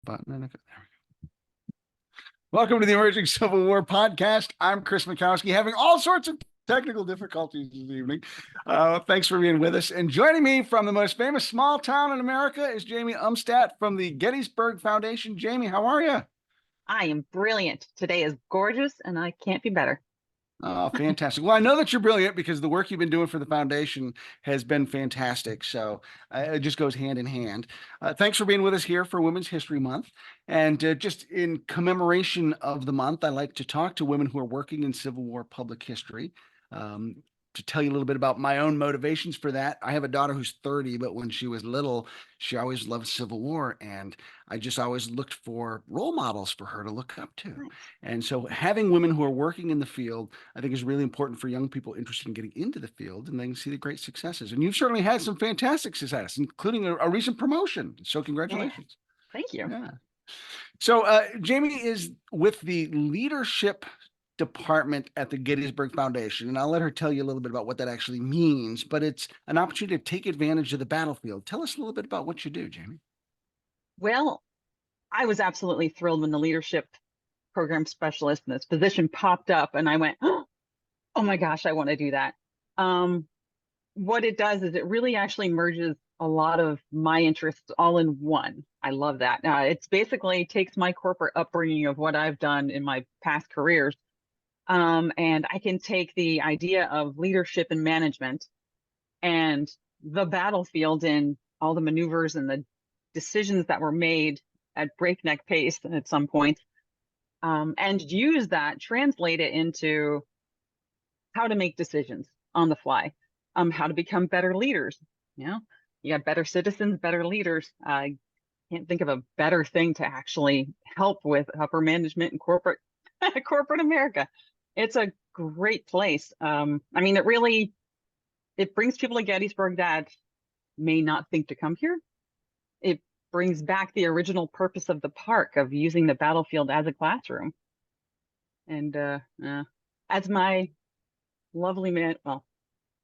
button. There we go. Welcome to the Emerging Civil War podcast. I'm Chris Mikowski, having all sorts of technical difficulties this evening. Thanks for being with us. And joining me from the most famous small town in America is Jaimee Umstattd from the Gettysburg Foundation. Jaimee, how are you? I am brilliant. Today is gorgeous, and I can't be better. Oh, fantastic. Well, I know that you're brilliant because the work you've been doing for the foundation has been fantastic. So it just goes hand in hand. Thanks for being with us here for Women's History Month. And just in commemoration of the month, I like to talk to women who are working in Civil War public history. To tell you a little bit about my own motivations for that, I have a daughter who's 30, but when she was little, she always loved Civil War. And I just always looked for role models for her to look up to. Nice. And so having women who are working in the field, I think is really important for young people interested in getting into the field, and they can see the great successes. And you've certainly had some fantastic success, including a recent promotion. So congratulations. Thank you. Yeah. So Jaimee is with the leadership department at the Gettysburg Foundation, and I'll let her tell you a little bit about what that actually means, but it's an opportunity to take advantage of the battlefield. Tell us a little bit about what you do, Jaimee. Well, I was absolutely thrilled when the leadership program specialist in this position popped up, and I went, oh my gosh, I want to do that. What it does is it really actually merges a lot of my interests all in one. I love that. It's basically takes my corporate upbringing of what I've done in my past careers, and I can take the idea of leadership and management and the battlefield and all the maneuvers and the decisions that were made at breakneck pace at some point, and use that, translate it into how to make decisions on the fly, how to become better leaders. You got better citizens, better leaders. I can't think of a better thing to actually help with upper management and corporate America. It's a great place. I mean, it brings people to Gettysburg that may not think to come here. It brings back the original purpose of the park, of using the battlefield as a classroom. And as my lovely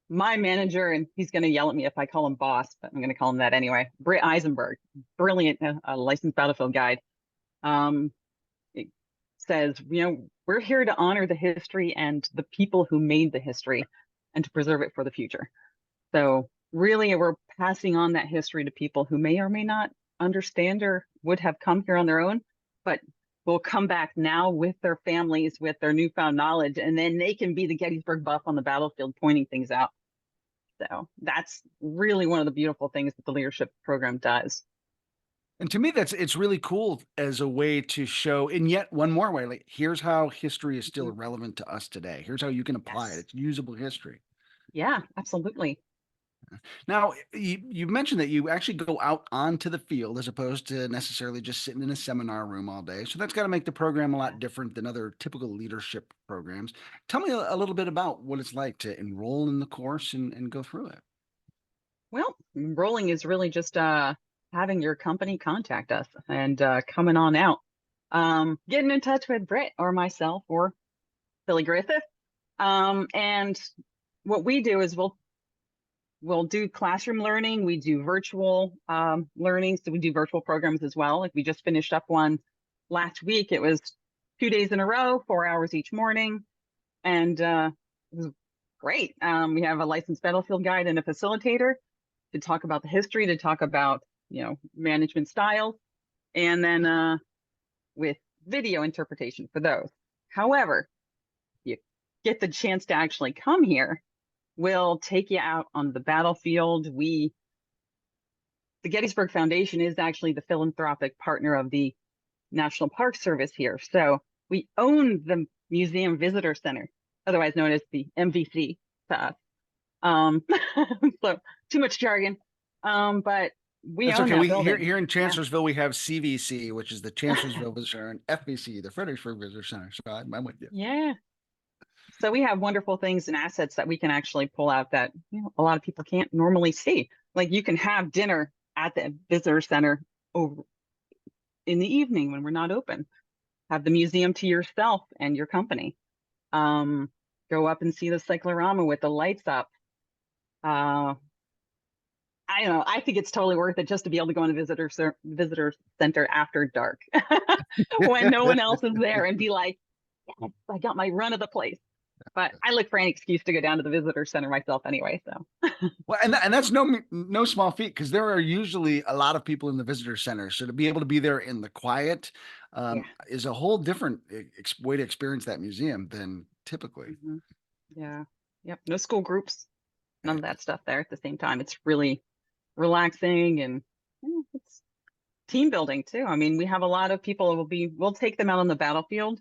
my manager, and he's going to yell at me if I call him boss, but I'm going to call him that anyway, Britt Eisenberg, brilliant licensed battlefield guide, it says, we're here to honor the history and the people who made the history and to preserve it for the future. So really, we're passing on that history to people who may or may not understand or would have come here on their own, but will come back now with their families, with their newfound knowledge, and then they can be the Gettysburg buff on the battlefield pointing things out. So that's really one of the beautiful things that the leadership program does. And to me, it's really cool as a way to show, in yet one more way, like, here's how history is still relevant to us today. Here's how you can apply it. It's usable history. Yeah, absolutely. Now, you mentioned that you actually go out onto the field as opposed to necessarily just sitting in a seminar room all day. So that's got to make the program a lot different than other typical leadership programs. Tell me a little bit about what it's like to enroll in the course and go through it. Well, enrolling is really just having your company contact us and coming on out. Getting in touch with Britt or myself or Billy Griffith. And what we do is we'll do classroom learning. We do virtual learning. So we do virtual programs as well. Like we just finished up one last week. It was 2 days in a row, 4 hours each morning. And it was great. We have a licensed battlefield guide and a facilitator to talk about the history, to talk about, management styles, and then with video interpretation for those. However, you get the chance to actually come here, we'll take you out on the battlefield. The Gettysburg Foundation is actually the philanthropic partner of the National Park Service here. So we own the Museum Visitor Center, otherwise known as the MVC to us. So too much jargon, but we That's own okay. that building. Here in Chancellorsville, we have CVC, which is the Chancellorsville Visitor Center, and FVC, the Fredericksburg Visitor Center. So I'm with you. Yeah. So we have wonderful things and assets that we can actually pull out that a lot of people can't normally see. Like you can have dinner at the visitor center over in the evening when we're not open. Have the museum to yourself and your company. Go up and see the cyclorama with the lights up. I don't know. I think it's totally worth it just to be able to go in the visitor center after dark when no one else is there and be like, yes, I got my run of the place. But I look for any excuse to go down to the visitor center myself anyway. So Well, and that's no small feat, because there are usually a lot of people in the visitor center. So to be able to be there in the quiet yeah. is a whole different way to experience that museum than typically. Hmm. Yeah. Yep. No school groups, none Right. of that stuff there at the same time. It's really relaxing and it's team building too. I mean, we have a lot of people who we'll take them out on the battlefield,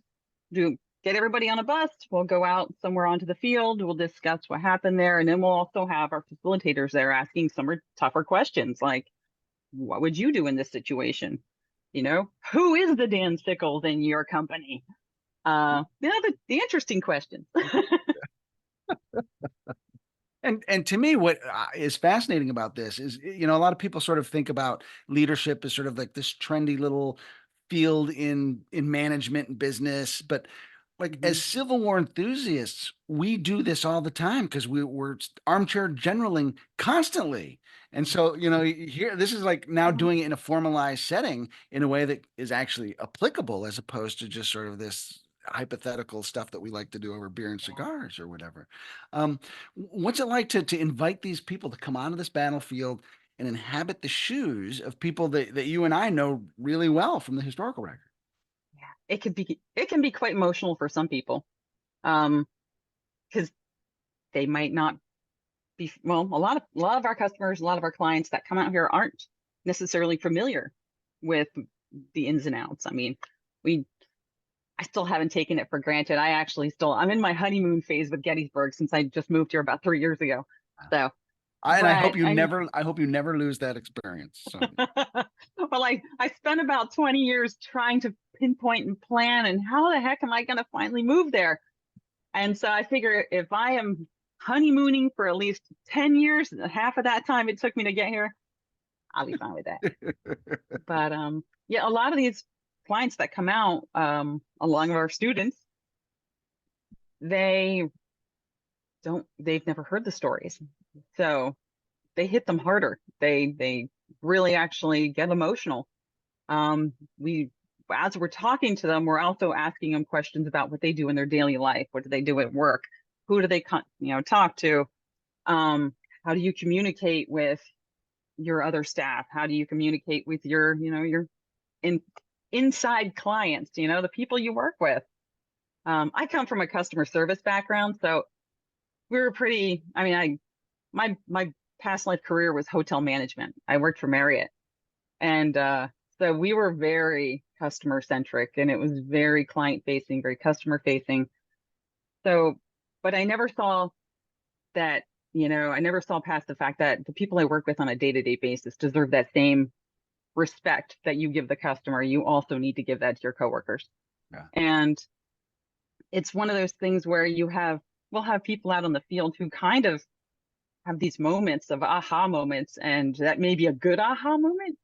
get everybody on a bus, we'll go out somewhere onto the field, we'll discuss what happened there, and then we'll also have our facilitators there asking some tougher questions like, what would you do in this situation? Who is the Dan Sickles in your company? The interesting questions. And to me, what is fascinating about this is, a lot of people sort of think about leadership as sort of like this trendy little field in management and business, but like as Mhm. Civil War enthusiasts, we do this all the time because we're armchair generaling constantly. And so, here, this is like now Yeah. doing it in a formalized setting in a way that is actually applicable, as opposed to just sort of this hypothetical stuff that we like to do over beer and Yeah. cigars or whatever. Um, what's it like to invite these people to come onto this battlefield and inhabit the shoes of people that you and I know really well from the historical record? Yeah. It can be quite emotional for some people. Um, because they might not well, a lot of our customers, a lot of our clients that come out here aren't necessarily familiar with the ins and outs. I mean, we I still haven't taken it for granted. I'm in my honeymoon phase with Gettysburg since I just moved here about 3 years ago. So, And I hope but you never lose that experience. So well, I spent about 20 years trying to pinpoint and plan and how the heck am I going to finally move there? And so I figure if I am honeymooning for at least 10 years, half of that time it took me to get here, I'll be fine with that. But yeah, a lot of these clients that come out, along with our students, they they've never heard the stories. So they hit them harder. They really actually get emotional. We as we're talking to them, we're also asking them questions about what they do in their daily life. What do they do at work? Who do they talk to? How do you communicate with your other staff? How do you communicate with your in inside clients, the people you work with? I come from a customer service background, so we were pretty, I mean, my past life career was hotel management. I worked for Marriott. And so we were very customer centric and it was very client facing, very customer facing. So, but I never saw that, I never saw past the fact that the people I work with on a day-to-day basis deserve that same respect that you give the customer. You also need to give that to your coworkers. yeah. And it's one of those things where we'll have people out on the field who kind of have these moments of aha moments, and that may be a good aha moment,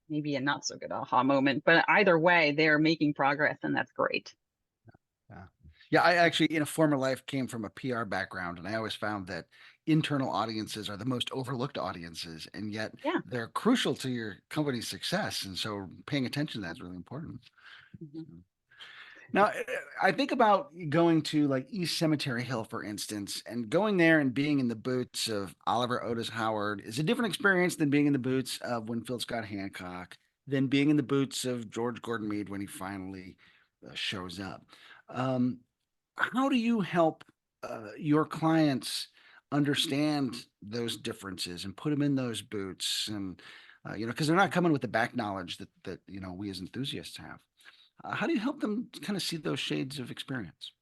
maybe a not so good aha moment, but either way, they're making progress, and that's great. Yeah. Yeah, I actually, in a former life, came from a PR background, and I always found that internal audiences are the most overlooked audiences, and yet Yeah. they're crucial to your company's success. And so paying attention to that is really important. Mhm. So, now, I think about going to like East Cemetery Hill, for instance, and going there and being in the boots of Oliver Otis Howard is a different experience than being in the boots of Winfield Scott Hancock, than being in the boots of George Gordon Meade when he finally shows up. Um, how do you help your clients understand those differences and put them in those boots? And because they're not coming with the back knowledge that we as enthusiasts have. How do you help them kind of see those shades of experience?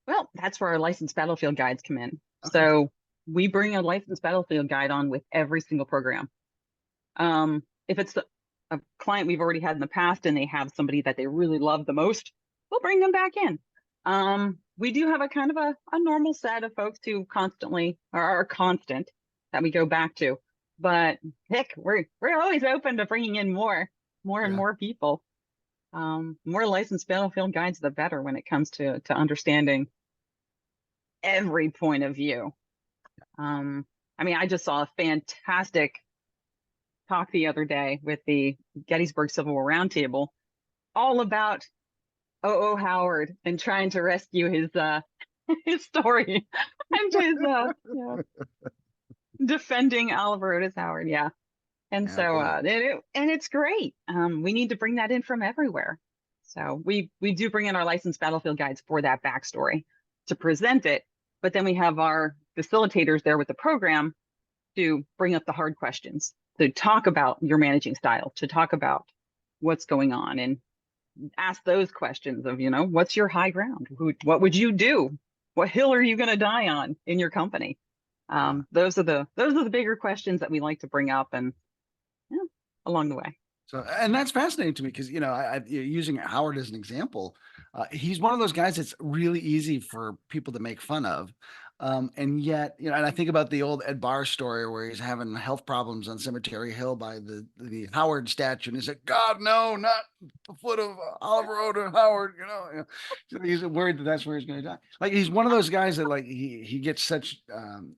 Well, that's where our licensed battlefield guides come in. Okay. So we bring a licensed battlefield guide on with every single program. If it's a client we've already had in the past and they have somebody that they really love the most, we'll bring them back in. We do have a kind of a normal set of folks who constantly are constant that we go back to, but heck, we're always open to bringing in more and Yeah. more people. More licensed battlefield guides, the better when it comes to understanding every point of view. Um, I mean, I just saw a fantastic talk the other day with the Gettysburg Civil War Roundtable, all about O.O. Howard and trying to rescue his his story and his defending Oliver Otis Howard. Yeah. And Yeah, so brilliant. and it's great. We need to bring that in from everywhere. So we do bring in our licensed battlefield guides for that backstory to present it, but then we have our facilitators there with the program to bring up the hard questions, to talk about your managing style, to talk about what's going on and ask those questions of, what's your high ground? What would you do? What hill are you going to die on in your company? Yeah. Those are the bigger questions that we like to bring up and yeah, along the way. So, and that's fascinating to me because, using Howard as an example, he's one of those guys that's really easy for people to make fun of. And yet, and I think about the old Ed Barr story where he's having health problems on Cemetery Hill by the Howard statue. And he said, God, no, not the foot of Oliver Otis Howard, So he's worried that that's where he's going to die. Like, he's one of those guys that, like, he gets such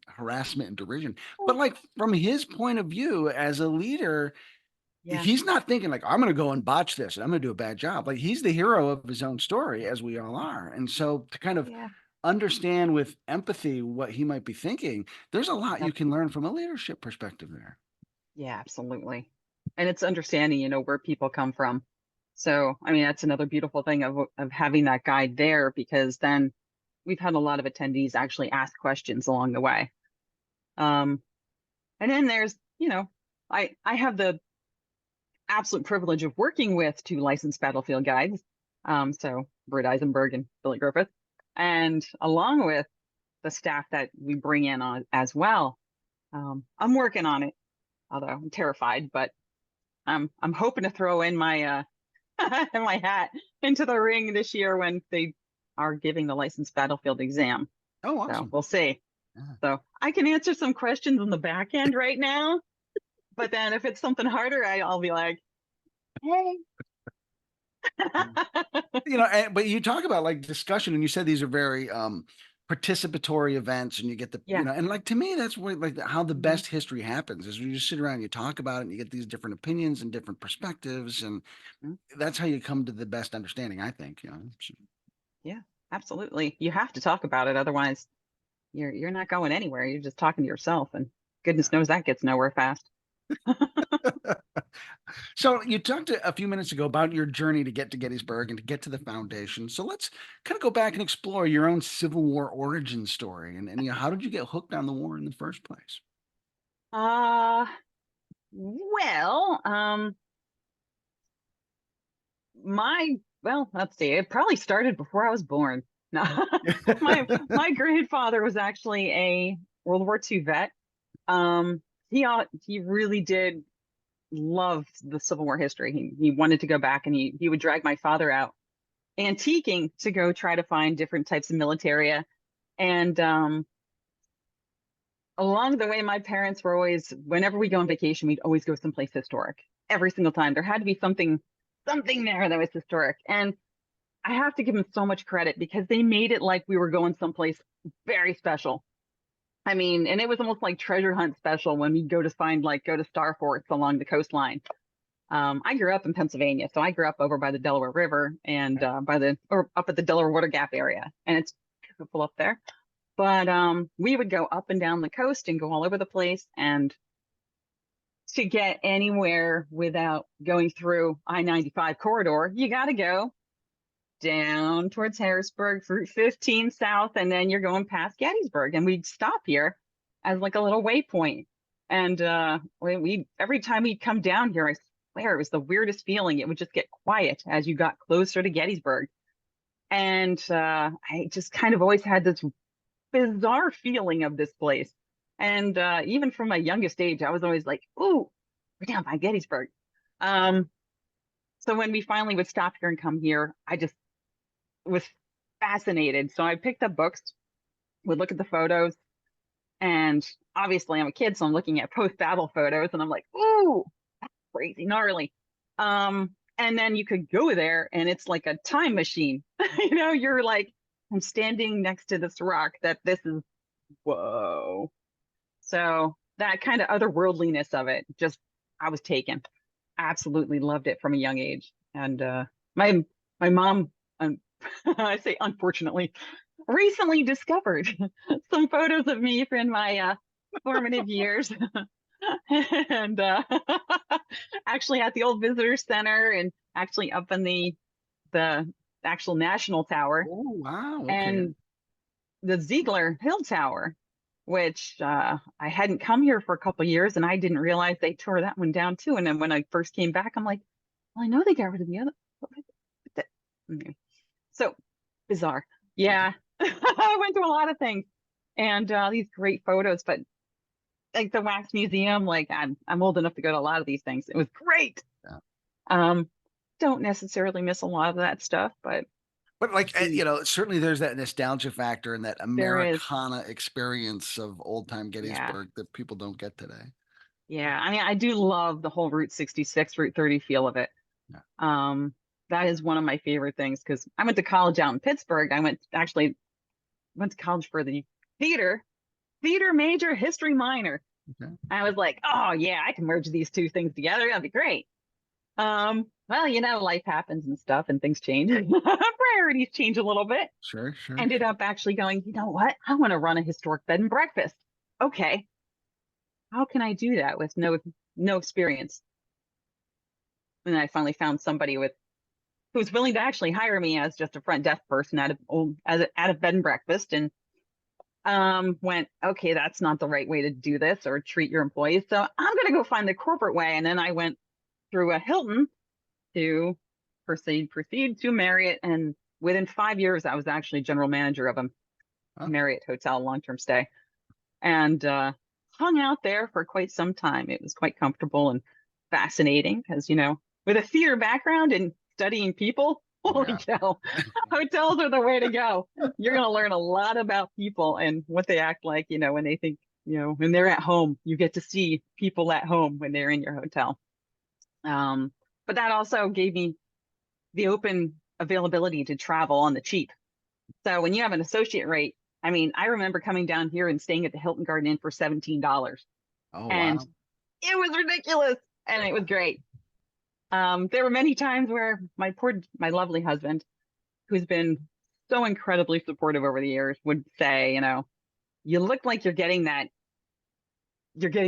harassment and derision. But, like, from his point of view as a leader, Yeah, he's not thinking like, I'm going to go and botch this and I'm going to do a bad job. Like, he's the hero of his own story, as we all are. And so to kind of yeah, understand with empathy what he might be thinking, there's a lot you yep, can learn from a leadership perspective there. yeah, absolutely. And it's understanding, where people come from. So, I mean, that's another beautiful thing of having that guide there because then we've had a lot of attendees actually ask questions along the way. Um, and then there's, I have the absolute privilege of working with two licensed battlefield guides. So Britt Eisenberg and Billy Griffith, and along with the staff that we bring in on as well. I'm working on it, although I'm terrified, but I'm hoping to throw in my my hat into the ring this year when they are giving the licensed battlefield exam. Oh, So awesome. we'll see. Yeah. So I can answer some questions on the back end right now, but then if it's something harder, I'll be like, hey. But you talk about like discussion and you said these are very participatory events and you get Yeah. and like to me that's what like how the Mhm. best history happens is when you just sit around and you talk about it and you get these different opinions and different perspectives and Mhm. that's how you come to the best understanding, I think. So, Yeah, absolutely. You have to talk about it, otherwise you're not going anywhere. You're just talking to yourself, and goodness knows that gets nowhere fast. so you talked a few minutes ago about your journey to get to Gettysburg and to get to the foundation. So let's kind of go back and explore your own Civil War origin story and how did you get hooked on the war in the first place? Uh, well, let's see. It probably started before I was born. No, my grandfather was actually a World War II vet. Um, he really did love the Civil War history. He wanted to go back, and he would drag my father out antiquing to go try to find different types of militaria. And along the way, my parents were always, whenever we go on vacation, we'd always go someplace historic. Every single time, there had to be something there that was historic. And I have to give them so much credit because they made it like we were going someplace very special. I mean, and it was almost like treasure hunt special when we go to star forts along the coastline. I grew up in Pennsylvania, so I grew up over by the Delaware River and or up at the Delaware Water Gap area, and it's beautiful up there. But we would go up and down the coast and go all over the place, and to get anywhere without going through I-95 corridor, you got to go down towards Harrisburg, Route 15 south, and then you're going past Gettysburg, and we'd stop here as like a little waypoint. And we every time we'd come down here, I swear it was the weirdest feeling. It would just get quiet as you got closer to Gettysburg, and I just kind of always had this bizarre feeling of this place. And even from my youngest age, I was always like, "Ooh, we're down by Gettysburg." Um, so when we finally would stop here and come here, I just was fascinated. So I picked up books, would look at the photos, and obviously I'm a kid, so I'm looking at post-battle photos, and I'm like, "Ooh, crazy, gnarly." And then you could go there, and it's like a time machine. You're like, I'm standing next to this rock that this is whoa. So that kind of otherworldliness of it just I was taken. Absolutely loved it from a young age. And my my mom, um, I say unfortunately, recently discovered some photos of me from my formative years, and actually at the old visitor center, and actually up in the actual National Tower, Oh, wow. Okay. and the Ziegler Hill Tower, which I hadn't come here for a couple of years, and I didn't realize they tore that one down too. And then when I first came back, I'm like, well, I know they got rid of the other. Okay. So bizarre. Yeah. Yeah, I went through a lot of things, and these great photos. But like the Wax Museum, like I'm old enough to go to a lot of these things. It was great. Yeah. Um, don't necessarily miss a lot of that stuff, but But like, the certainly there's that nostalgia factor and that there is, Americana experience of old time yeah. Gettysburg that people don't get today. Yeah, I mean, I do love the whole Route 66, Route 30 feel of it. Yeah. That is one of my favorite things because I went to college out in Pittsburgh. I went to college for the theater, theater major, history minor. Okay. I was like, oh yeah, I can merge these two things together. That'd be great. Well, life happens and stuff and things change. Priorities change a little bit. Sure, sure. Ended up actually going, you know what? I want to run a historic bed and breakfast. Okay, how can I do that with no experience? And I finally found somebody who was willing to actually hire me as just a front desk person at a bed and breakfast, and went, okay, that's not the right way to do this or treat your employees. So I'm gonna go find the corporate way. And then I went through a Hilton to proceed to Marriott, and within 5 years I was actually general manager of a Oh, Marriott hotel long-term stay, and hung out there for quite some time. It was quite comfortable and fascinating because, with a theater background and studying people, holy yeah. cow, hotels are the way to go. You're going to learn a lot about people and what they act like, when they think, when they're at home. You get to see people at home when they're in your hotel. But that also gave me the open availability to travel on the cheap. So when you have an associate rate, I mean, I remember coming down here and staying at the Hilton Garden Inn for $17, Oh, and wow. it was ridiculous, and it was great. There were many times where my lovely husband, who's been so incredibly supportive over the years, would say, you look like you're getting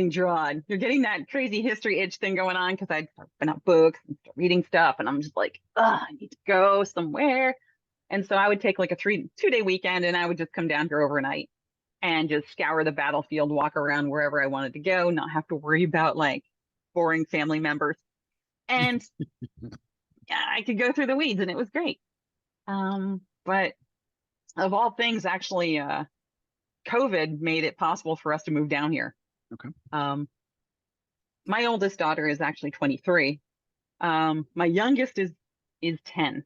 drawn, you're getting that crazy history itch thing going on, because I'd been out books and reading stuff, and I'm just like, oh, I need to go somewhere. And so I would take like a 2-day weekend, and I would just come down here overnight and just scour the battlefield, walk around wherever I wanted to go, not have to worry about like boring family members. And yeah, I could go through the weeds, and it was great. But of all things, actually, COVID made it possible for us to move down here. Okay. My oldest daughter is actually 23. My youngest is 10.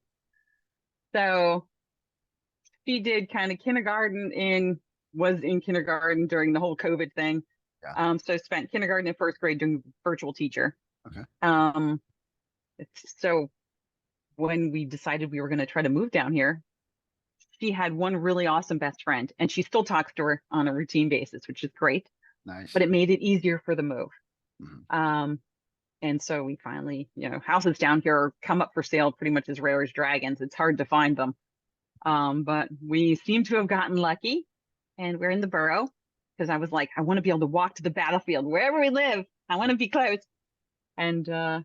So she did kind of was in kindergarten during the whole COVID thing. Yeah. So spent kindergarten and first grade doing virtual teacher. Okay. Um, so when we decided we were going to try to move down here, she had one really awesome best friend, and she still talks to her on a routine basis, which is great, Nice. but it made it easier for the move. Mhm. And so we finally, houses down here come up for sale pretty much as rare as dragons. It's hard to find them. But we seem to have gotten lucky, and we're in the borough, because I was like, I want to be able to walk to the battlefield wherever we live. I want to be close. And yeah,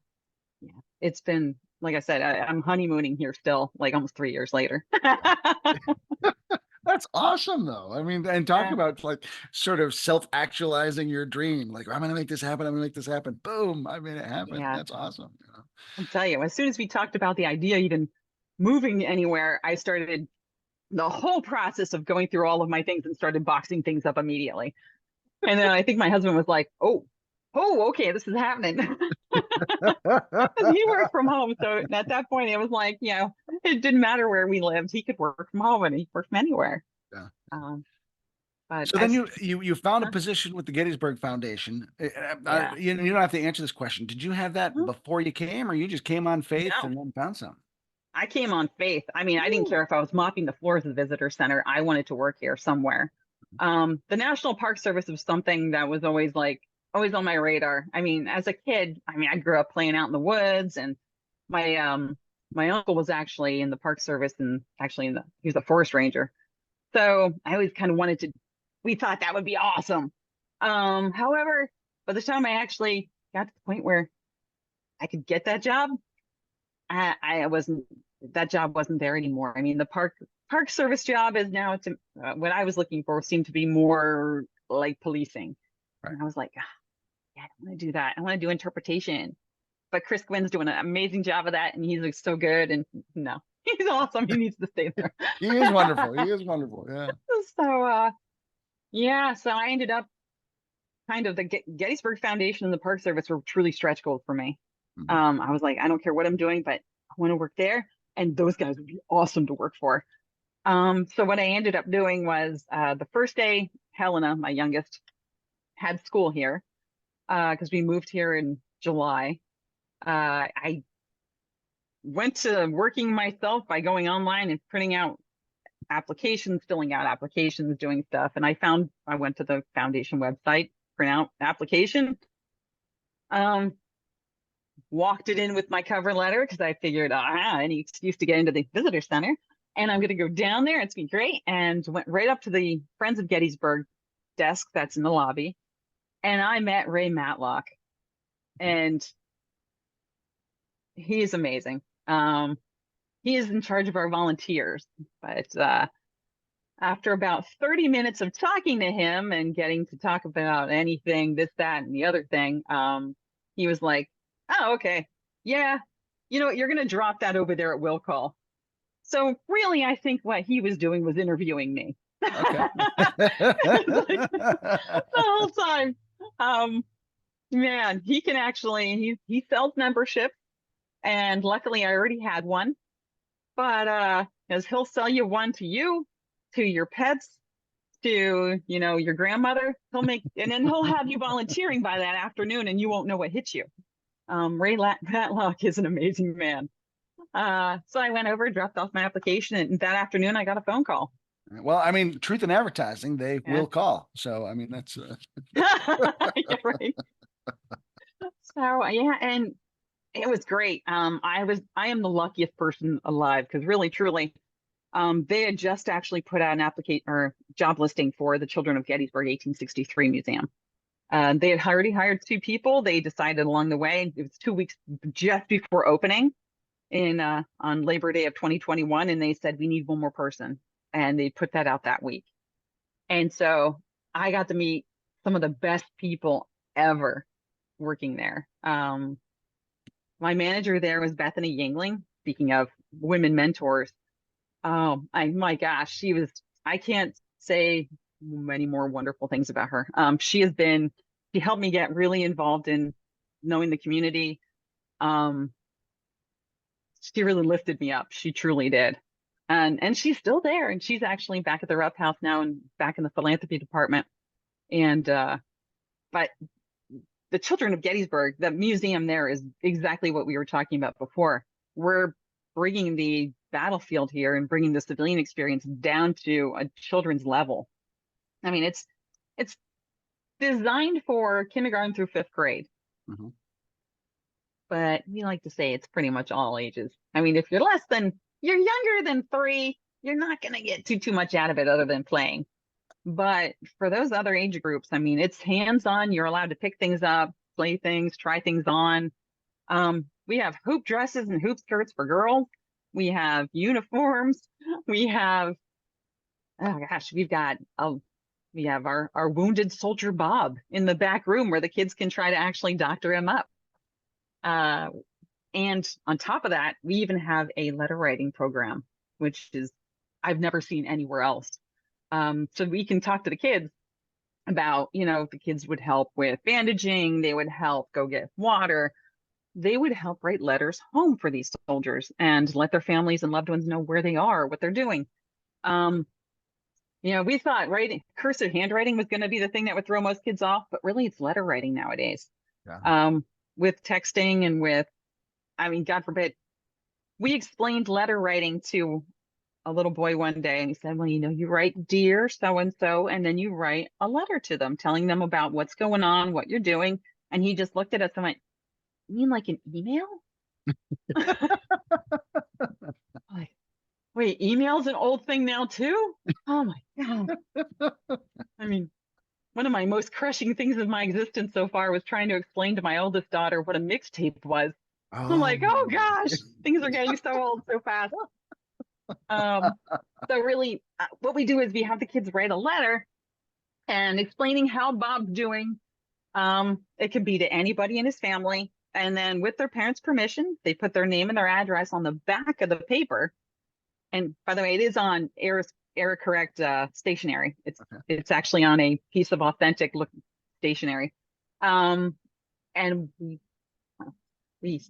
it's been, like I said, I'm honeymooning here still, like almost 3 years later. That's awesome though. I mean, and talk Uh, about like sort of self-actualizing your dream. Like, I'm gonna make this happen. I'm gonna make this happen. Boom. I made it happen. yeah, That's awesome. I'll tell you, as soon as we talked about the idea even moving anywhere, I started the whole process of going through all of my things and started boxing things up immediately. And then I think my husband was like, oh, okay, this is happening. He worked from home. So at that point, it was like, it didn't matter where we lived. He could work from home, and he worked from anywhere. Yeah. Um, but So then as, you found a huh? position with the Gettysburg Foundation. Yeah. You don't have to answer this question. Did you have that Mhm. before you came, or you just came on faith No, and then found some? I came on faith. I mean, I didn't Ooh. care if I was mopping the floors of the visitor center. I wanted to work here somewhere. The National Park Service was something that was always like, always on my radar. I mean, as a kid, I mean, I grew up playing out in the woods, and my my uncle was actually in the Park Service, and actually he was a forest ranger. So I always kind of wanted to, we thought that would be awesome. However, by the time I actually got to the point where I could get that job, I wasn't, that job wasn't there anymore. I mean, the Park Service job is now, to what I was looking for seemed to be more like policing. Right. And I was like, "Ah, yeah, I don't want to do that. I want to do interpretation." But Chris Quinn's doing an amazing job of that, and he's like so good. And no, he's awesome. He needs to stay there. He is wonderful. He is wonderful. Yeah. So yeah, so I ended up kind of, the Gettysburg Foundation and the Park Service were truly stretch goals for me. Mhm. I was like, I don't care what I'm doing, but I want to work there, and those guys would be awesome to work for. So what I ended up doing was, the first day, Helena, my youngest, had school here, because we moved here in July. I went to working myself by going online and printing out applications, filling out applications, doing stuff. And I went to the foundation website, print out application, um, walked it in with my cover letter because I figured, any excuse to get into the visitor center. And I'm going to go down there. It's going to be great. And went right up to the Friends of Gettysburg desk that's in the lobby. And I met Ray Matlock. And he is amazing. He is in charge of our volunteers. But after about 30 minutes of talking to him and getting to talk about anything, this, that, and the other thing, he was like, "Oh, okay. Yeah, you know what? You're going to drop that over there at will call." So really, I think what he was doing was interviewing me. Okay. Like, the whole time. Man, he can actually, he sells membership, and luckily I already had one. But as he'll sell you one to you, to your pets, to, you know, your grandmother, and then he'll have you volunteering by that afternoon, and you won't know what hit you. Matlock is an amazing man. So I went over, dropped off my application, and that afternoon I got a phone call. Well, I mean, truth in advertising, they Yeah. will call. So, I mean, that's Yeah, right. So yeah, and it was great. I am the luckiest person alive, because really, truly, they had just actually put out an application or job listing for the Children of Gettysburg 1863 Museum. They had already hired 2 people. They decided along the way, it was 2 weeks just before opening on Labor Day of 2021, and they said, "We need one more person," and they put that out that week. And so I got to meet some of the best people ever working there. My manager there was Bethany Yingling. Speaking of women mentors, my gosh, I can't say many more wonderful things about her. She helped me get really involved in knowing the community. She really lifted me up. She truly did. And she's still there, and she's actually back at the Rupp House now and back in the philanthropy department. And but the Children of Gettysburg, the museum there, is exactly what we were talking about before. We're bringing the battlefield here and bringing the civilian experience down to a children's level. I mean, it's designed for kindergarten through 5th grade. Mhm. But we like to say it's pretty much all ages. I mean, if you're younger than 3, you're not going to get too much out of it other than playing. But for those other age groups, I mean, it's hands-on. You're allowed to pick things up, play things, try things on. We have hoop dresses and hoop skirts for girls. We have uniforms. We have, oh gosh, we have our wounded soldier Bob in the back room where the kids can try to actually doctor him up. And on top of that, we even have a letter writing program, which is I've never seen anywhere else. So we can talk to the kids about, the kids would help with bandaging, they would help go get water, they would help write letters home for these soldiers and let their families and loved ones know where they are, what they're doing. We thought cursive handwriting was going to be the thing that would throw most kids off, but really it's letter writing nowadays. Yeah. With texting and God forbid, we explained letter writing to a little boy one day, and he said, well, you write dear so and so, and then you write a letter to them telling them about what's going on, what you're doing. And he just looked at us and went, you mean like an email? Like, wait, email's an old thing now too? Oh my God. I mean, one of my most crushing things of my existence so far was trying to explain to my oldest daughter what a mixtape was. I'm Oh, like, oh gosh, things are getting so old so fast. Um, so really, what we do is we have the kids write a letter and explaining how Bob's doing. It can be to anybody in his family. And then with their parents' permission, they put their name and their address on the back of the paper. And by the way, it is on error correct stationery. okay. It's actually on a piece of authentic look stationery. Um, and we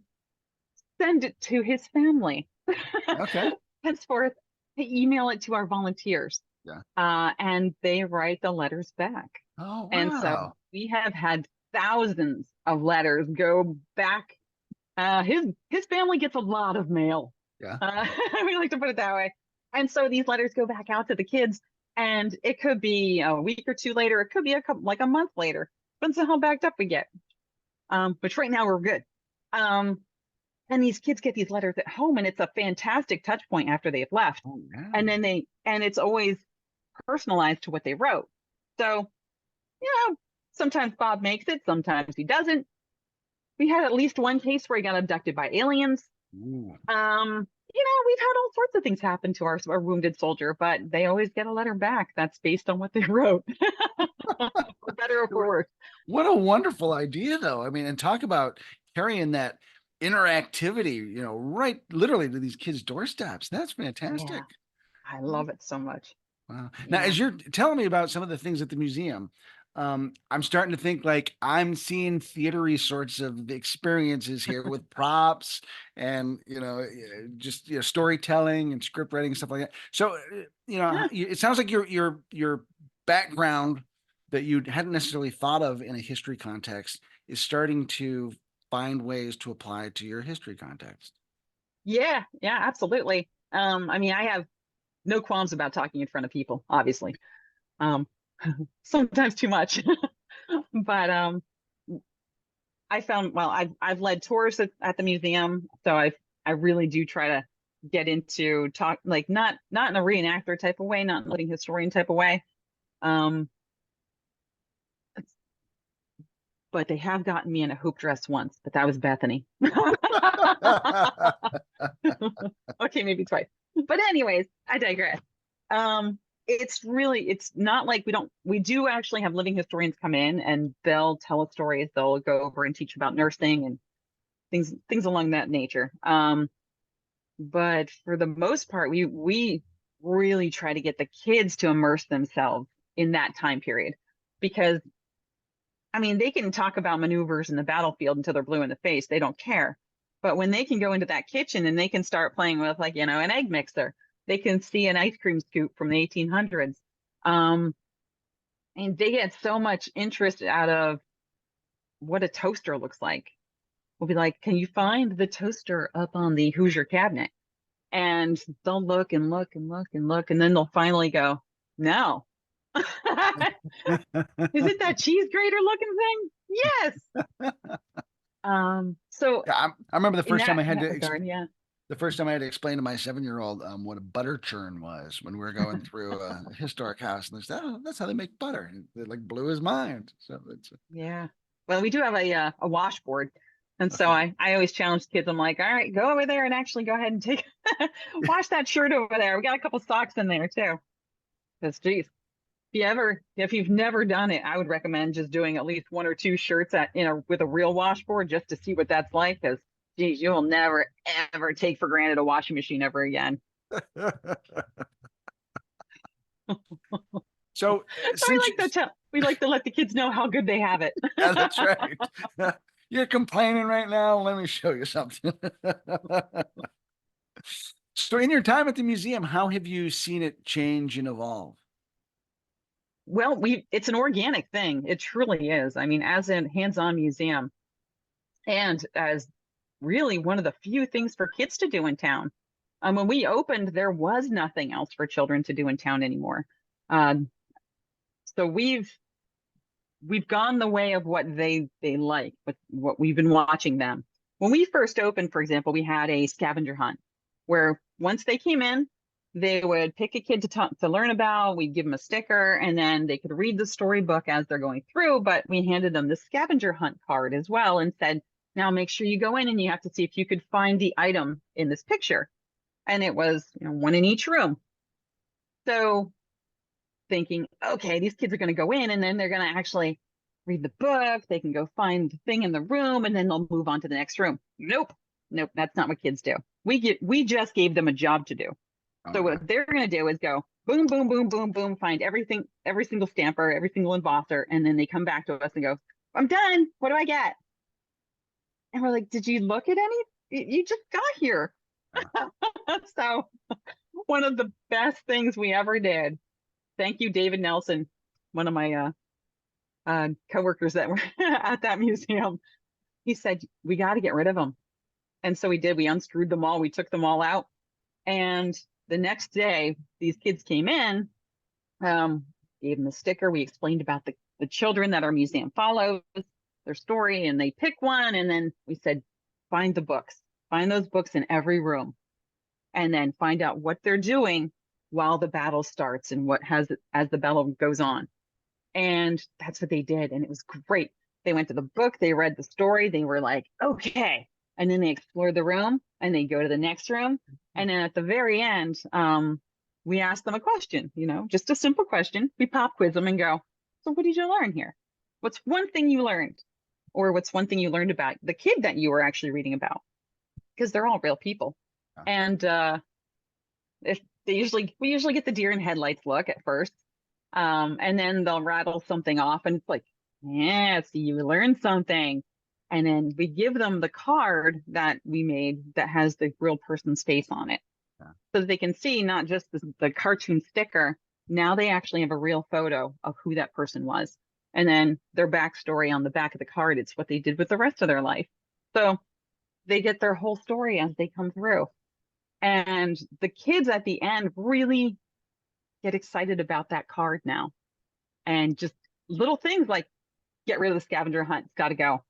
send it to his family. Okay. Henceforth, they email it to our volunteers. Yeah. And they write the letters back. Oh, And so wow. we have had thousands of letters go back. His family gets a lot of mail. Yeah. We like to put it that way. And so these letters go back out to the kids, and it could be a week or two later. It could be like a month later. Depends on how backed up we get. Which right now we're good. And these kids get these letters at home, and it's a fantastic touch point after they've left. Oh, yeah. And then and it's always personalized to what they wrote. So, sometimes Bob makes it, sometimes he doesn't. We had at least one case where he got abducted by aliens. Ooh. We've had all sorts of things happen to our wounded soldier, but they always get a letter back that's based on what they wrote, for better or for worse. What a wonderful idea, though. I mean, and talk about carrying that interactivity, right literally to these kids' doorsteps. That's fantastic. Yeah, I love it so much. Wow. Now, Yeah. as you're telling me about some of the things at the museum, I'm starting to think like I'm seeing theatery sorts of experiences here with props and just storytelling and script writing and stuff like that. So Yeah. it sounds like your background that you hadn't necessarily thought of in a history context is starting to find ways to apply to your history context. Yeah, absolutely. I have no qualms about talking in front of people, obviously. Um, Sometimes too much. But I found, well, I've led tours at the museum, so I really do try to get into talk, like not in a reenactor type of way, not in a living historian type of way. Um, but they have gotten me in a hoop dress once, but that was Bethany. Okay, maybe twice. But anyways, I digress. It's not like we do actually have living historians come in and they'll tell us stories. They'll go over and teach about nursing and things along that nature. But for the most part, we really try to get the kids to immerse themselves in that time period, because they can talk about maneuvers in the battlefield until they're blue in the face. They don't care. But when they can go into that kitchen and they can start playing with, like, an egg mixer, they can see an ice cream scoop from the 1800s. And they get so much interest out of what a toaster looks like. We'll be like, can you find the toaster up on the Hoosier cabinet? And they'll look and look and look and look, and then they'll finally go, no. Is it that cheese grater looking thing? Yes. So Yeah, I remember the in first time I in had that to regard, yeah. the first time I had to explain to my 7-year-old what a butter churn was when we were going through a historic house, and they said, "Oh, that's how they make butter." And it like blew his mind. So it's Yeah. Well, we do have a washboard. And so okay. I always challenge kids. I'm like, all right, go over there and actually go ahead and wash that shirt over there. We got a couple socks in there too. Because geez, if you've never done it, I would recommend just doing at least one or two shirts with a real washboard just to see what that's like. Because geez, you will never ever take for granted a washing machine ever again. So So since you, we like to let the kids know how good they have it. yeah, that's right. You're complaining right now. Let me show you something. So in your time at the museum, how have you seen it change and evolve? Well, it's an organic thing. It truly is. As a hands-on museum and as really one of the few things for kids to do in town. When we opened, there was nothing else for children to do in town anymore. Um, so we've gone the way of what they like, what we've been watching them. When we first opened, for example, we had a scavenger hunt where once they came in, they would pick a kid to learn about. We'd give them a sticker, and then they could read the storybook as they're going through. But we handed them the scavenger hunt card as well and said, "Now make sure you go in and you have to see if you could find the item in this picture." And it was, one in each room. So thinking, okay, these kids are going to go in and then they're going to actually read the book. They can go find the thing in the room and then they'll move on to the next room. Nope. Nope. That's not what kids do. We just gave them a job to do. Oh, So yeah. what they're going to do is go boom, boom, boom, boom, boom, find everything, every single stamper, every single embosser. And then they come back to us and go, "I'm done. What do I get?" And we're like, "Did you look at any? You just got here." Yeah. So one of the best things we ever did. Thank you, David Nelson, one of my coworkers that were at that museum. He said, "We got to get rid of them." And so we did. We unscrewed them all. We took them all out. And the next day, these kids came in, gave them a sticker. We explained about the children that our museum follows, their story, and they pick one. And then we said, "Find the books, find those books in every room, and then find out what they're doing while the battle starts and what has as the battle goes on." And that's what they did. And it was great. They went to the book, they read the story, they were like, "Okay." And then they explored the room and they go to the next room. And then at the very end, we asked them a question, just a simple question. We pop quiz them and go, "So what did you learn here? What's one thing you learned?" Or what's one thing you learned about the kid that you were actually reading about? Because they're all real people. Yeah. And if we usually get the deer in headlights look at first. And then they'll rattle something off and it's like, "Yeah, see, you learned something." And then we give them the card that we made that has the real person's face on it. Yeah. So that they can see not just the cartoon sticker. Now they actually have a real photo of who that person was. And then their backstory on the back of the card, it's what they did with the rest of their life. So they get their whole story as they come through. And the kids at the end really get excited about that card now. And just little things like get rid of the scavenger hunt, it's got to go.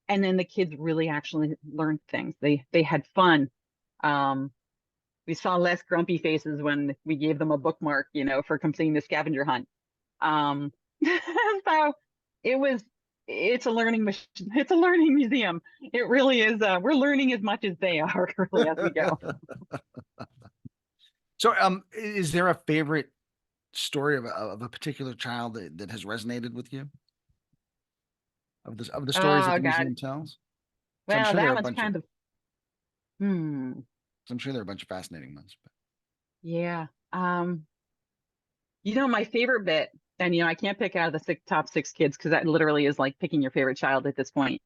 And then the kids really actually learned things. They had fun. Um, we saw less grumpy faces when we gave them a bookmark, for completing the scavenger hunt. Um, so it was it's a learning machine. It's a learning museum. It really is. We're learning as much as they are, really, as we go. So, is there a favorite story of a particular child that has resonated with you? Of the stories that Oh the God. museum tells? So I'm Well, sure there that are a one's bunch of kind of hmm. I'm sure there are a bunch of fascinating ones, but Yeah. My favorite bit, and I can't pick out of the top six kids because that literally is like picking your favorite child at this point.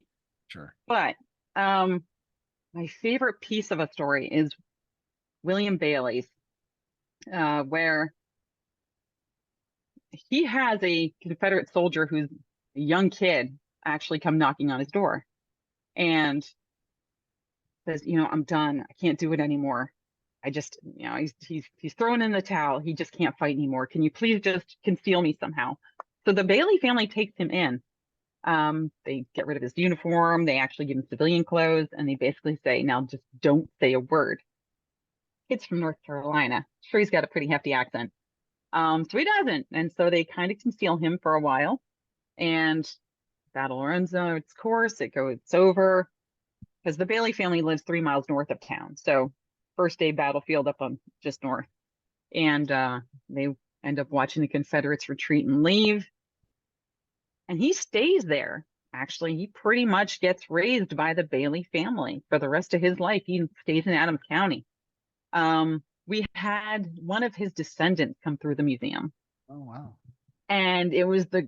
sure. But my favorite piece of a story is William Bailey's, where he has a Confederate soldier who's a young kid actually come knocking on his door and says, "I'm done. I can't do it anymore. I just, he's thrown in the towel. He just can't fight anymore. Can you please just conceal me somehow?" So the Bailey family takes him in. They get rid of his uniform. They actually give him civilian clothes, and they basically say, "Now just don't say a word." Kid's from North Carolina. Sure, he's got a pretty hefty accent. So he doesn't, and so they kind of conceal him for a while. And battle runs its course. It's over because the Bailey family lives 3 miles north of town. So first day battlefield up on just north, and they end up watching the Confederates retreat and leave. And he stays there. Actually, he pretty much gets raised by the Bailey family for the rest of his life. He stays in Adams County. We had one of his descendants come through the museum, Oh, wow. and it was the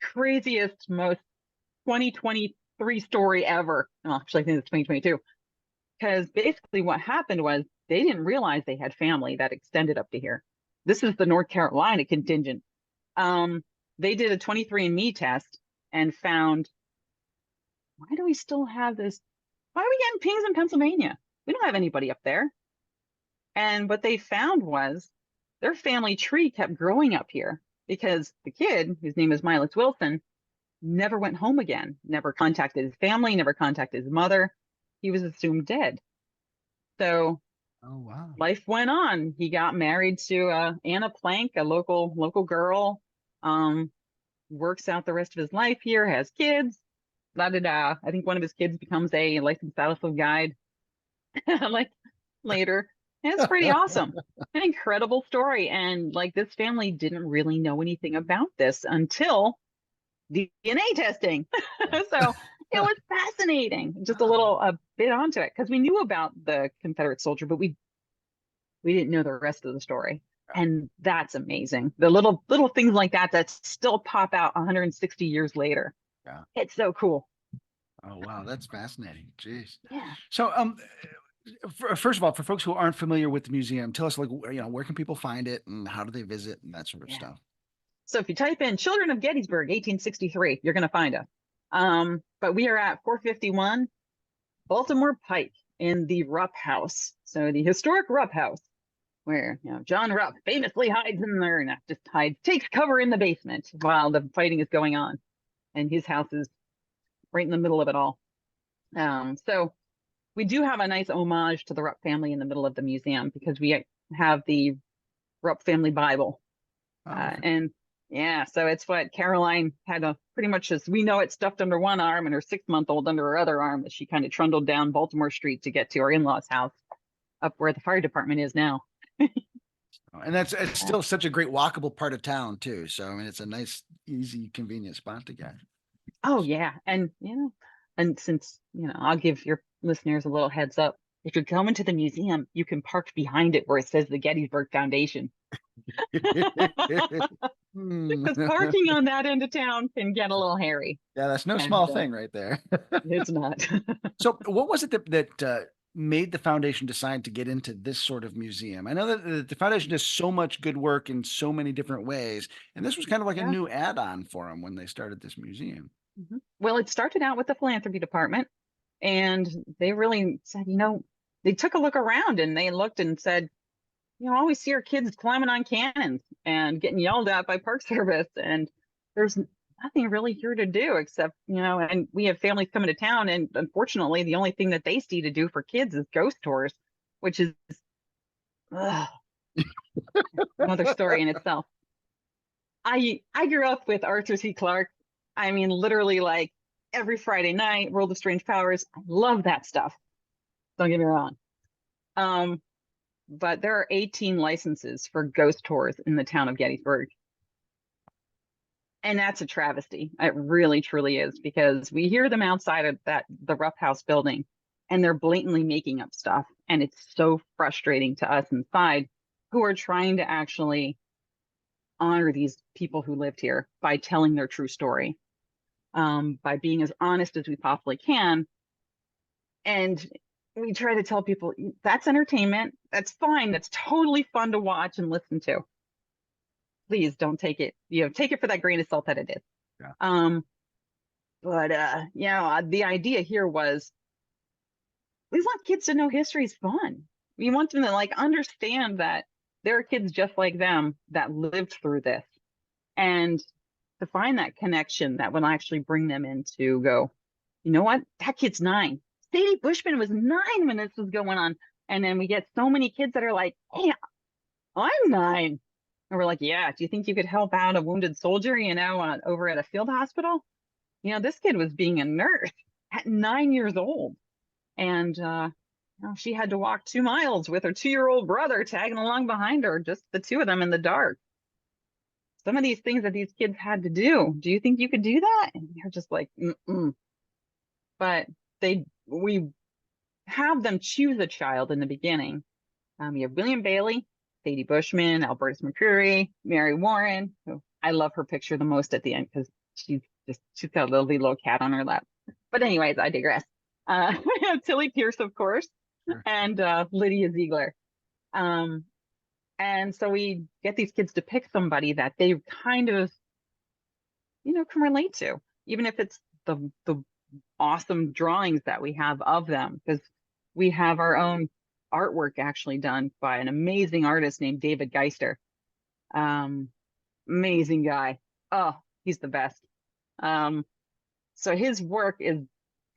craziest, most 2023 story ever. Well, actually, I think it's 2022. Because basically what happened was they didn't realize they had family that extended up to here. This is the North Carolina contingent. They did a 23andMe test and found, why do we still have this? Why are we getting pings in Pennsylvania? We don't have anybody up there. And what they found was their family tree kept growing up here because the kid, whose name is Miles Wilson, never went home again, never contacted his family, never contacted his mother. He was assumed dead. So Oh, wow. life went on. He got married to Anna Plank, a local girl. Um, Works out the rest of his life here, has kids. Da da da. I think one of his kids becomes a licensed battlefield guide, like later. And it's pretty awesome. An incredible story. And like this family didn't really know anything about this until DNA testing. Yeah. So it was fascinating. Just a bit onto it because we knew about the Confederate soldier, but we didn't know the rest of the story. And that's amazing. The little things like that that still pop out 160 years later. Yeah. It's so cool. Oh, wow. That's fascinating. Jeez. Yeah. So, first of all, for folks who aren't familiar with the museum, tell us, like, where can people find it and how do they visit and that sort of Yeah. stuff? So if you type in Children of Gettysburg, 1863, you're going to find us. But we are at 451 Baltimore Pike in the Rupp House. So the historic Rupp House, where John Rupp famously hides in there, not just hides, takes cover in the basement while the fighting is going on, and his house is right in the middle of it all. So we do have a nice homage to the Rupp family in the middle of the museum because we have the Rupp family Bible, Oh, and yeah, so it's what Caroline had pretty much as we know it stuffed under one arm and her 6-month-old under her other arm as she kind of trundled down Baltimore Street to get to her in-laws' house up where the fire department is now. and it's still such a great walkable part of town too. So, I mean, it's a nice, easy, convenient spot to get. Oh yeah, and and since I'll give your listeners a little heads up. If you're going to the museum, you can park behind it where it says the Gettysburg Foundation. Hmm. Because parking on that end of town can get a little hairy. Yeah, that's no And small thing right there. it's not. So, what was it that made the foundation decide to get into this sort of museum? I know that the foundation does so much good work in so many different ways, and this was kind of like a Yeah. new add-on for them when they started this museum. Well, it started out with the philanthropy department, and they really said, they took a look around and they looked and said, I always see our kids climbing on cannons and getting yelled at by Park Service, and there's nothing really here to do except, and we have families coming to town, and unfortunately, the only thing that they see to do for kids is ghost tours, which is ugh, another story in itself. I grew up with Arthur C. Clarke. I mean, literally, like every Friday night, World of Strange Powers. I love that stuff. Don't get me wrong. Um, but there are 18 licenses for ghost tours in the town of Gettysburg. And that's a travesty. It really, truly is, because we hear them outside of the Rough House building, and they're blatantly making up stuff. And it's so frustrating to us inside who are trying to actually honor these people who lived here by telling their true story, by being as honest as we possibly can. And we try to tell people that's entertainment. That's fine. That's totally fun to watch and listen to. Please don't take it, take it for that grain of salt that it is. Yeah. But the idea here was we want kids to know history is fun. We want them to understand that there are kids just like them that lived through this, and to find that connection that will actually bring them into go, you know what? That kid's 9. Sadie Bushman was 9 when this was going on. And then we get so many kids that are like, hey, I'm 9. And we're like, yeah, do you think you could help out a wounded soldier, over at a field hospital? This kid was being a nurse at 9 years old. And she had to walk 2 miles with her 2-year-old brother tagging along behind her, just the two of them in the dark. Some of these things that these kids had to do you think you could do that? And they're just like, mm-mm. But we have them choose a child in the beginning. You have William Bailey, Sadie Bushman, Albertus McCreary, Mary Warren, who I love her picture the most at the end because she's got a lovely little cat on her lap. But anyways, I digress. We have Tilly Pierce, of course, Sure. and Lydia Ziegler. And so we get these kids to pick somebody that they kind of, can relate to, even if it's the awesome drawings that we have of them, because we have our own artwork actually done by an amazing artist named David Geister. Um, Amazing guy. Oh, he's the best. Um, so his work is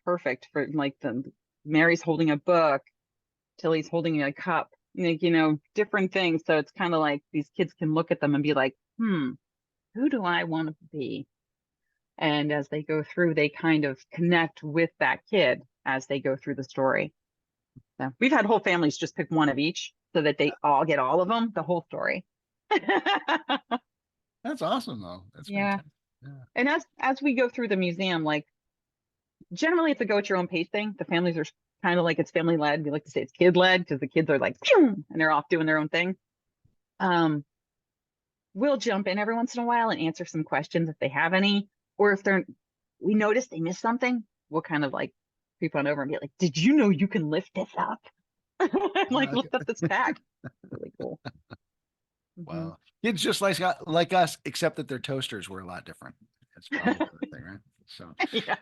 perfect for like the Mary's holding a book, Tilly's holding a cup, like, different things. So it's kind of like these kids can look at them and be like, who do I want to be? And as they go through, they kind of connect with that kid as they go through the story. So we've had whole families just pick one of each so that they all get all of them, the whole story. That's awesome, though. That's Yeah. fantastic. Yeah. And as we go through the museum, like generally it's a go at your own pace thing. The families are kind of like it's family led. We like to say it's kid led because the kids are like, phew, and they're off doing their own thing. We'll jump in every once in a while and answer some questions if they have any, or if we notice they missed something, we'll kind of like creep on over and be like, "Did you know you can lift this up?" Like lift up this pack. Really cool. Wow. Kids just like us, except that their toasters were a lot different. That's probably the thing, right? So, Yeah.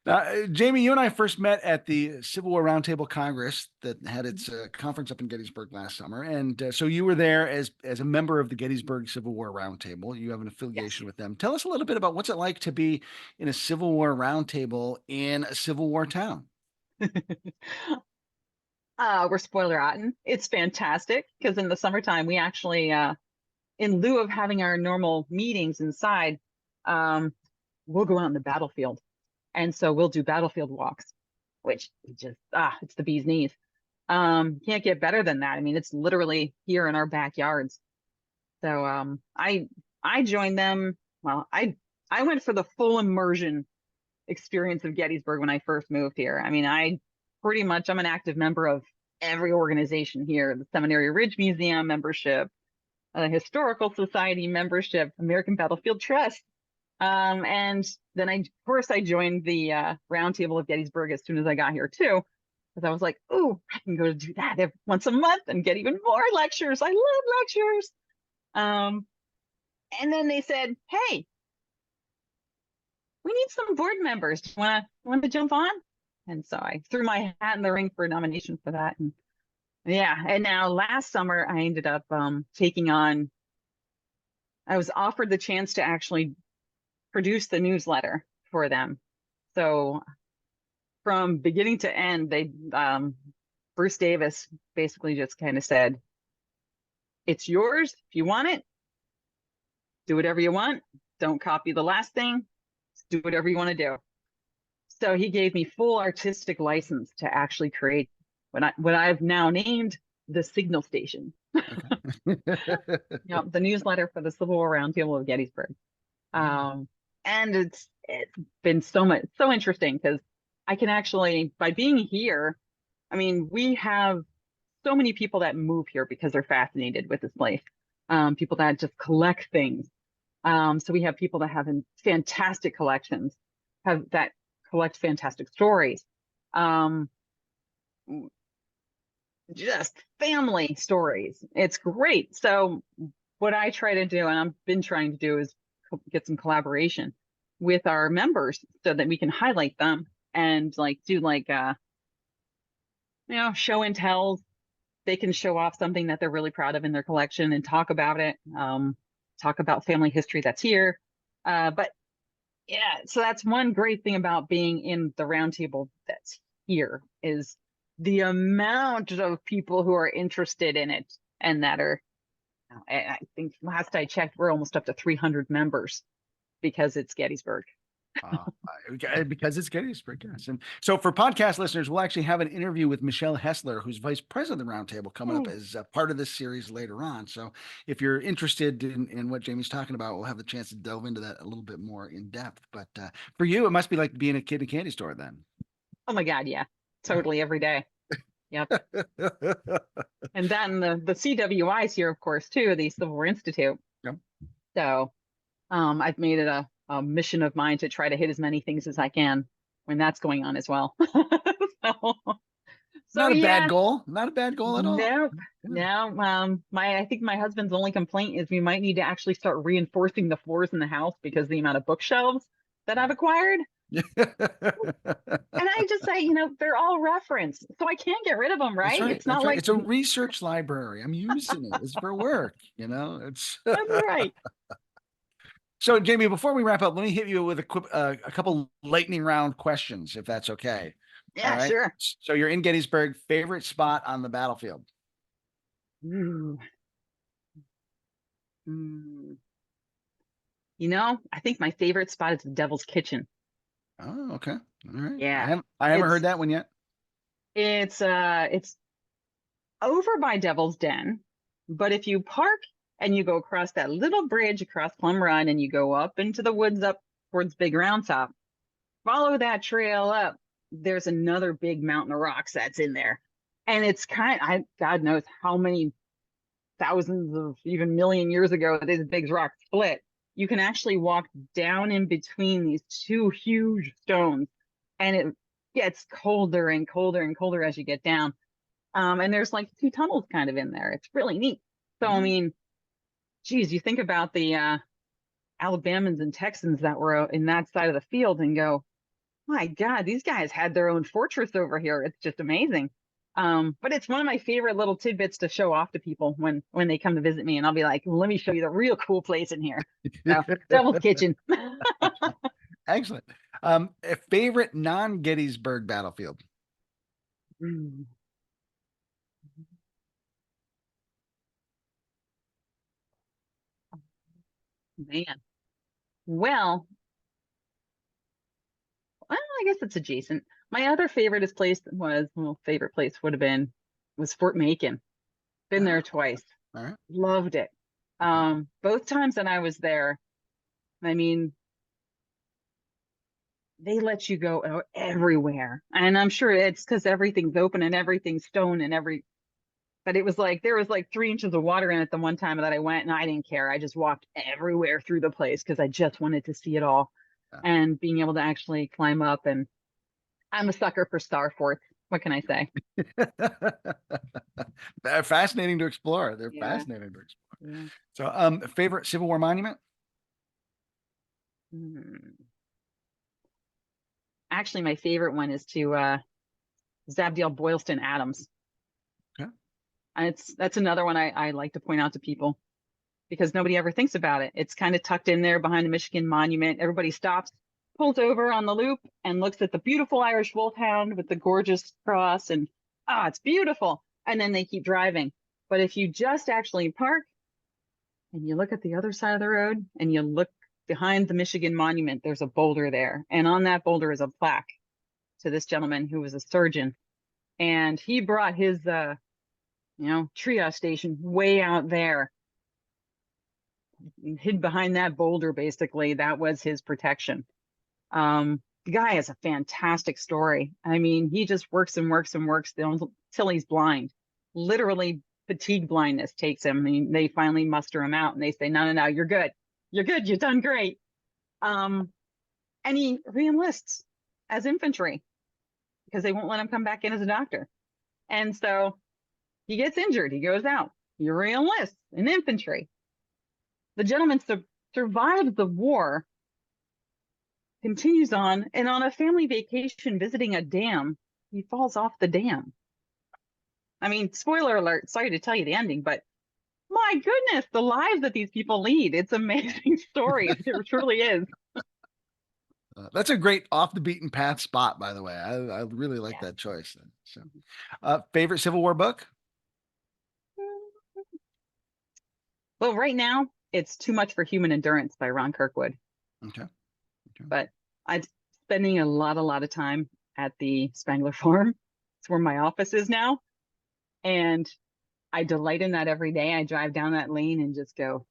Jaimee, you and I first met at the Civil War Roundtable Congress that had its conference up in Gettysburg last summer, and so you were there as a member of the Gettysburg Civil War Roundtable. You have an Yes. affiliation with them. Tell us a little bit about what's it like to be in a Civil War Roundtable in a Civil War town. We're spoiler rotten. It's fantastic because in the summertime we actually, in lieu of having our normal meetings inside, um, we'll go out in the battlefield. And so we'll do battlefield walks, which just it's the bee's knees. Can't get better than that. I mean, it's literally here in our backyards. So I joined them. Well, I went for the full immersion experience of Gettysburg when I first moved here. I mean, I'm an active member of every organization here, the Seminary Ridge Museum membership, Historical Society membership, American Battlefield Trust. And then of course, I joined the Roundtable of Gettysburg as soon as I got here too, because I was like, "Oh, I can go to do that once a month and get even more lectures. I love lectures." Um, and then they said, "Hey, we need some board members. Do you want to jump on?" And so I threw my hat in the ring for a nomination for that. And yeah, and now last summer I ended up taking on. I was offered the chance to actually produce the newsletter for them. So from beginning to end, Bruce Davis basically just kind of said, "It's yours. If you want it, do whatever you want. Don't copy the last thing. Do whatever you want to do." So he gave me full artistic license to actually create what I've now named the Signal Station. Okay. The newsletter for the Civil War Roundtable of Gettysburg. And it's been so interesting because I can actually, by being here, I mean, we have so many people that move here because they're fascinated with this place. People that just collect things. So we have people that have fantastic collections, that collect fantastic stories. Just family stories. It's great. So what I try to do, and I've been trying to do, is get some collaboration with our members so that we can highlight them and like do like show and tells. They can show off something that they're really proud of in their collection and talk about it. Talk about family history that's here. But yeah, so that's one great thing about being in the roundtable that's here is the amount of people who are interested in it and that are, I think last I checked, we're almost up to 300 members because it's Gettysburg. Because it's Gettysburg, yes. And so for podcast listeners, we'll actually have an interview with Michelle Hessler, who's vice president of the Roundtable, coming up as part of this series later on. So if you're interested in what Jaimee's talking about, we'll have the chance to delve into that a little bit more in depth. But for you, it must be like being a kid in a candy store then. Oh my God, yeah, totally every day. Yep. And then the CWI's here, of course, too, the Civil War Institute. Yep. So I've made it a mission of mine to try to hit as many things as I can when that's going on as well. Not a bad goal. Not a bad goal at all. Nope. No. I think my husband's only complaint is we might need to actually start reinforcing the floors in the house because the amount of bookshelves that I've acquired. And I just say, they're all referenced, so I can't get rid of them, That's right? right. It's That's not right. like It's a research library. I'm using it. It's for work, it's that's right. so Jamie, before we wrap up, let me hit you with a couple lightning round questions, if that's okay. All Yeah, right. sure. So you're in Gettysburg, favorite spot on the battlefield? Ooh. Mm. I think my favorite spot is the Devil's Kitchen. Oh, okay. All right. Yeah. I haven't heard It's that one yet. it's over by Devil's Den, but if you park and you go across that little bridge across Plum Run and you go up into the woods up towards Big Round Top, follow that trail up, there's another big mountain of rocks that's in there. And it's God knows how many thousands of even million years ago these big rocks split. You can actually walk down in between these two huge stones, and it gets colder and colder and colder as you get down. And there's like two tunnels kind of in there. It's really neat. So I Mm. mean, geez, you think about the Alabamans and Texans that were in that side of the field and go, my God, these guys had their own fortress over here. It's just amazing. But it's one of my favorite little tidbits to show off to people when they come to visit me, and I'll be like, let me show you the real cool place in here. So, Devil's Kitchen. Excellent. A favorite non-Gettysburg battlefield? Mm, man. Well, I guess it's adjacent. My other favorite place would have been was Fort Macon. Been there Ah, twice. all right. Loved it. Okay. Both times that I was there, I mean, they let you go everywhere. And I'm sure it's because everything's open and everything's stone but it was like there was like 3 inches of water in it the one time that I went, and I didn't care. I just walked everywhere through the place because I just wanted to see it all, and being able to actually climb up. And I'm a sucker for star forts. What can I say? They're fascinating to explore. They're Yeah. fascinating to explore. Yeah. So, favorite Civil War monument? Hmm. Actually, my favorite one is to Zabdiel Boylston Adams. Okay. And that's another one I like to point out to people because nobody ever thinks about it. It's kind of tucked in there behind the Michigan Monument. Everybody stops, pulls over on the loop, and looks at the beautiful Irish Wolfhound with the gorgeous cross, and it's beautiful. And then they keep driving. But if you just actually park and you look at the other side of the road and you look behind the Michigan Monument, there's a boulder there. And on that boulder is a plaque to this gentleman who was a surgeon. And he brought his triage station way out there, hid behind that boulder. Basically, that was his protection. The guy has a fantastic story. I mean, he just works and works and works until he's blind. Literally, fatigue blindness takes him. I mean, they finally muster him out and they say, no, no, no, you're good. You're good. You've done great. Um, and he reenlists as infantry because they won't let him come back in as a doctor. And so he gets injured. He goes out. He reenlists in infantry. The gentleman survives the war, continues on, and on a family vacation visiting a dam, he falls off the dam. I mean, spoiler alert, sorry to tell you the ending, but my goodness, the lives that these people lead. It's amazing stories. It truly is. That's a great off the beaten path spot, by the way. I really like Yes. that choice. So, favorite Civil War book? Well, right now, it's Too Much for Human Endurance by Ron Kirkwood. Okay. Okay. But I'm spending a lot of time at the Spangler Farm. It's where my office is now. And I delight in that every day. I drive down that lane and just go,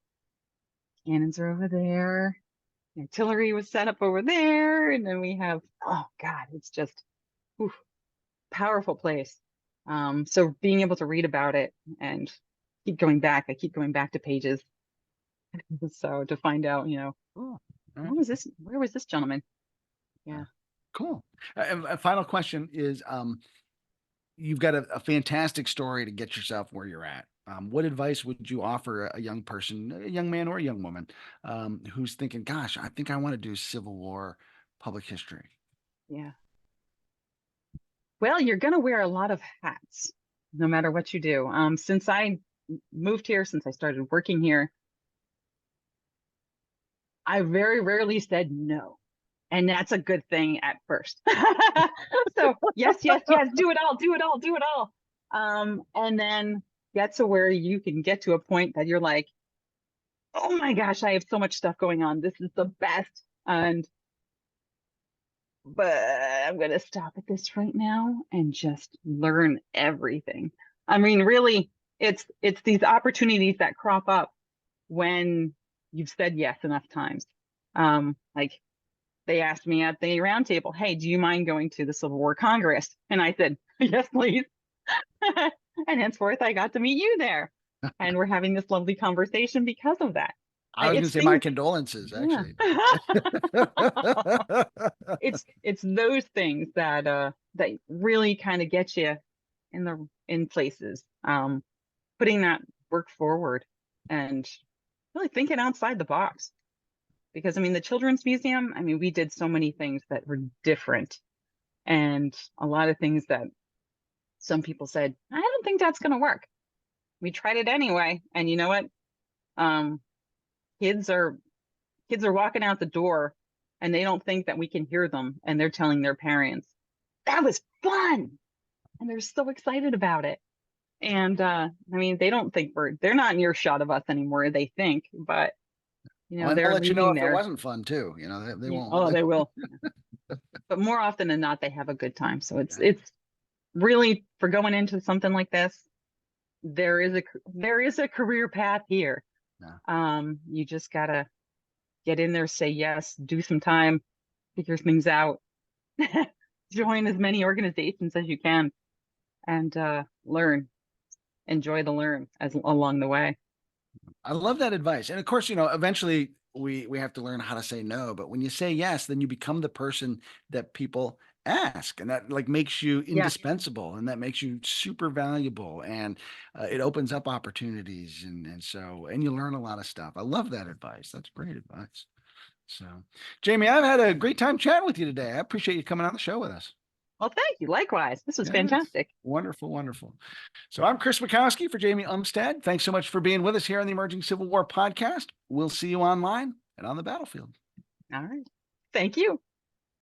cannons are over there. Artillery was set up over there. And then we have, oh God, it's just oof, powerful place. So being able to read about it and I keep going back to pages. So to find out, Cool. All right. where was this gentleman? Uh, Yeah. cool. And a final question is, you've got a fantastic story to get yourself where you're at. What advice would you offer a young person, a young man or a young woman, who's thinking, "Gosh, I think I want to do Civil War. public history? Yeah. Well, you're going to wear a lot of hats no matter what you do. Since I moved here, since I started working here, I very rarely said no. And that's a good thing at first. So yes, yes, yes, do it all, do it all, do it all. And then get to where you can get to a point that you're like, oh my gosh, I have so much stuff going on. This is the best. But I'm gonna stop at this right now and just learn everything. I mean, really, it's these opportunities that crop up when you've said yes enough times. Like they asked me at the roundtable, "Hey, do you mind going to the Civil War Congress?" And I said, "Yes, please." And henceforth, I got to meet you there, and we're having this lovely conversation because of that. I was going It's to say my things, condolences, yeah. actually. It's those things that really kind of get you in places. Putting that work forward and really thinking outside the box. Because I mean, the Children's Museum, I mean, we did so many things that were different and a lot of things that some people said, I don't think that's going to work. We tried it anyway. And you know what? Um, kids are walking out the door and they don't think that we can hear them. And they're telling their parents, that was fun. And they're so excited about it. And I mean, they don't think they're not in earshot of us anymore, they think, but And they'll they're let you know leaving if it there. wasn't fun too. They Yeah. won't. Oh, they will. But more often than not, they have a good time. So it's really, for going into something like this, there is a career path here. Yeah. You just gotta get in there, say yes, do some time, figure things out, join as many organizations as you can, and learn, enjoy the learn as along the way. I love that advice. And of course, eventually we have to learn how to say no, but when you say yes, then you become the person that people ask, and that like makes you Yeah. indispensable, and that makes you super valuable, and it opens up opportunities, and you learn a lot of stuff. I love that advice. That's great advice. So, Jaimee, I've had a great time chatting with you today. I appreciate you coming on the show with us. Well, thank you. Likewise. This was Yes. fantastic. Wonderful, wonderful. So I'm Chris Mikowski for Jaimee Umstattd. Thanks so much for being with us here on the Emerging Civil War podcast. We'll see you online and on the battlefield. All right. Thank you.